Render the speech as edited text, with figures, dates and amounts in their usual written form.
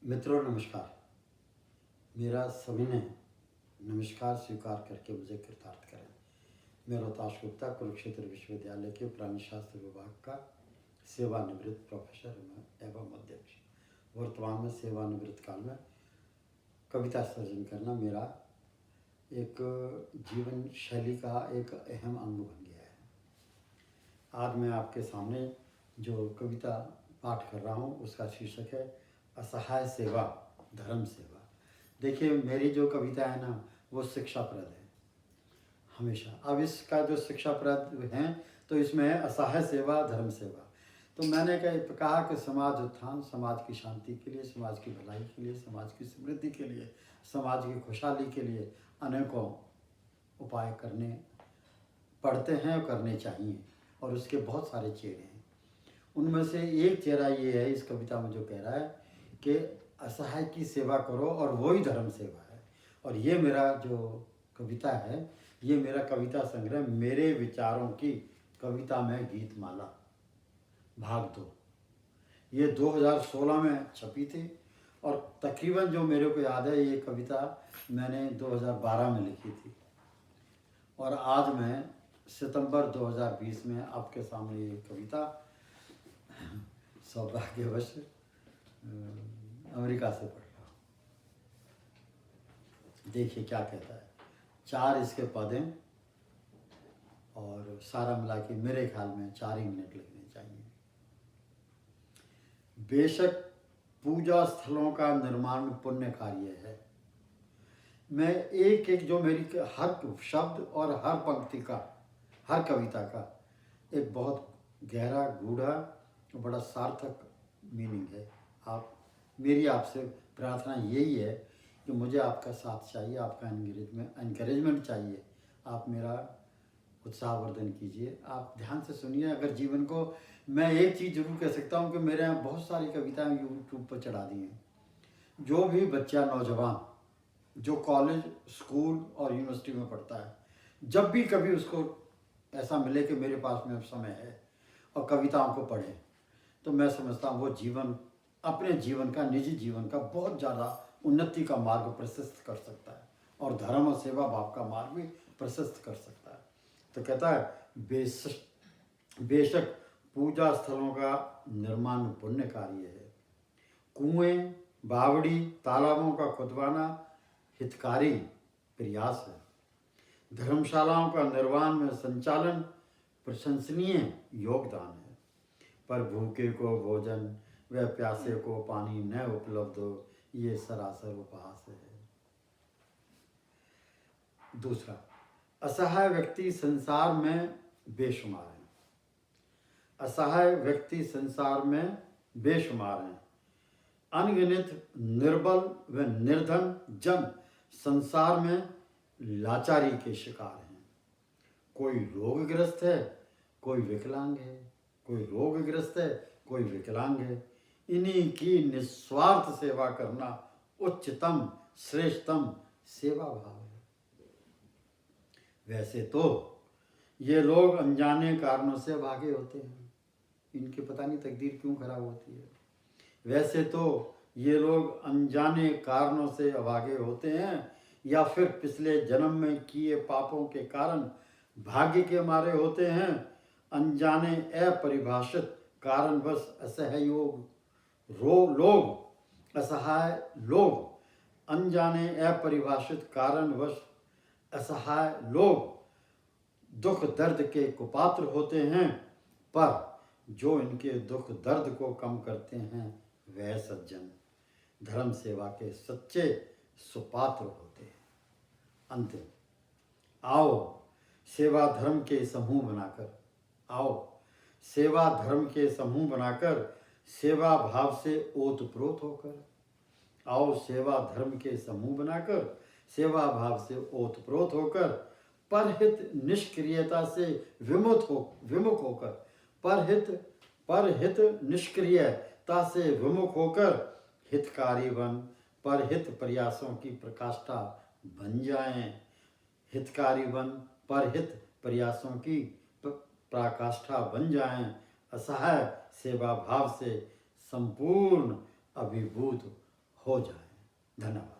मित्रों नमस्कार। मेरा सविनय नमस्कार स्वीकार करके मुझे कृतार्थ करें। मैं रोहताश गुप्ता कुरुक्षेत्र विश्वविद्यालय के प्राणी शास्त्र विभाग का सेवानिवृत्त प्रोफेसर एवं अध्यक्ष। वर्तमान में सेवानिवृत्त काल में कविता सर्जन करना मेरा एक जीवन शैली का एक अहम अंग बन गया है। आज मैं आपके सामने जो कविता पाठ कर रहा हूँ उसका शीर्षक है असहाय सेवा धर्म सेवा। देखिए, मेरी जो कविता है ना वो शिक्षाप्रद है हमेशा। अब इसका जो शिक्षाप्रद है तो इसमें है असहाय सेवा धर्म सेवा। तो मैंने कहा कि समाज उत्थान, समाज की शांति के लिए, समाज की भलाई के लिए, समाज की समृद्धि के लिए, समाज की खुशहाली के लिए अनेकों उपाय करने पड़ते हैं और करने चाहिए, और उसके बहुत सारे चेहरे हैं। उनमें से एक चेहरा ये है इस कविता में जो कह रहा है कि असहाय की सेवा करो और वही धर्म सेवा है। और ये मेरा जो कविता है, ये मेरा कविता संग्रह मेरे विचारों की कविता में गीतमाला भाग 2, ये 2016 में छपी थी। और तकरीबन जो मेरे को याद है ये कविता मैंने 2012 में लिखी थी, और आज मैं सितंबर 2020 में आपके सामने ये कविता सौभाग्यवश अमेरिका से पढ़ रहा हूँ। देखिए क्या कहता है। 4 इसके पद हैं और सारा मिला के मेरे ख्याल में 4 ही मिनट लगने चाहिए। बेशक पूजा स्थलों का निर्माण पुण्य कार्य है। मैं एक एक जो मेरी हर शब्द और हर पंक्ति का, हर कविता का एक बहुत गहरा, गूढ़ा और बड़ा सार्थक मीनिंग है। आप मेरी आपसे प्रार्थना यही है कि मुझे आपका साथ चाहिए, आपका एनकरेजमेंट चाहिए। आप मेरा उत्साहवर्धन कीजिए। आप ध्यान से सुनिए। अगर जीवन को मैं एक चीज़ जरूर कह सकता हूँ कि मेरे यहाँ बहुत सारी कविताएं यूट्यूब पर चढ़ा दी हैं। जो भी बच्चा, नौजवान जो कॉलेज, स्कूल और यूनिवर्सिटी में पढ़ता है, जब भी कभी उसको ऐसा मिले कि मेरे पास में समय है और कविताओं को पढ़े, तो मैं समझता हूँ वो जीवन, अपने जीवन का, निजी जीवन का बहुत ज़्यादा उन्नति का मार्ग प्रशस्त कर सकता है, और धर्म और सेवा भाव का मार्ग भी प्रशस्त कर सकता है। तो कहता है बेशक पूजा स्थलों का निर्माण पुण्य कार्य है। कुएं, बावड़ी, तालाबों का खुदवाना हितकारी प्रयास है। धर्मशालाओं का निर्माण में संचालन प्रशंसनीय योगदान है। पर भूखे को भोजन व प्यासे को पानी न उपलब्ध हो, ये सरासर उपहास है। दूसरा, असहाय व्यक्ति संसार में बेशुमार हैं। असहाय व्यक्ति संसार में बेशुमार हैं। अनगिनत निर्बल व निर्धन जन संसार में लाचारी के शिकार हैं। कोई रोगग्रस्त है, कोई विकलांग है, कोई रोगग्रस्त है, कोई विकलांग है। इन्हीं की निस्वार्थ सेवा करना उच्चतम श्रेष्ठतम सेवा भाव है। वैसे तो ये लोग अनजाने कारणों से भागे होते हैं, इनकी पता नहीं तकदीर क्यों खराब होती है। वैसे तो ये लोग अनजाने कारणों से अभागे होते हैं, या फिर पिछले जन्म में किए पापों के कारण भाग्य के मारे होते हैं। अनजाने अपरिभाषित कारणवश असहाय लोग अनजाने अपरिभाषित कारणवश असहाय लोग दुख दर्द के कुपात्र होते हैं, पर जो इनके दुख दर्द को कम करते हैं वह सज्जन धर्म सेवा के सच्चे सुपात्र होते हैं। अंतिम, आओ सेवा धर्म के समूह बनाकर, आओ सेवा धर्म के समूह बनाकर, सेवा भाव से ओतप्रोत होकर, आओ सेवा धर्म के समूह बनाकर, सेवा भाव से ओतप्रोत होकर, परहित निष्क्रियता से विमुख होकर, परहित निष्क्रियता से विमुख होकर हितकारी बन परहित प्रयासों की प्रकाष्ठा बन जाएं। हितकारी बन परहित प्रयासों की पराकाष्ठा बन जाएं। असहाय सेवा भाव से संपूर्ण अभिभूत हो जाए। धन्यवाद।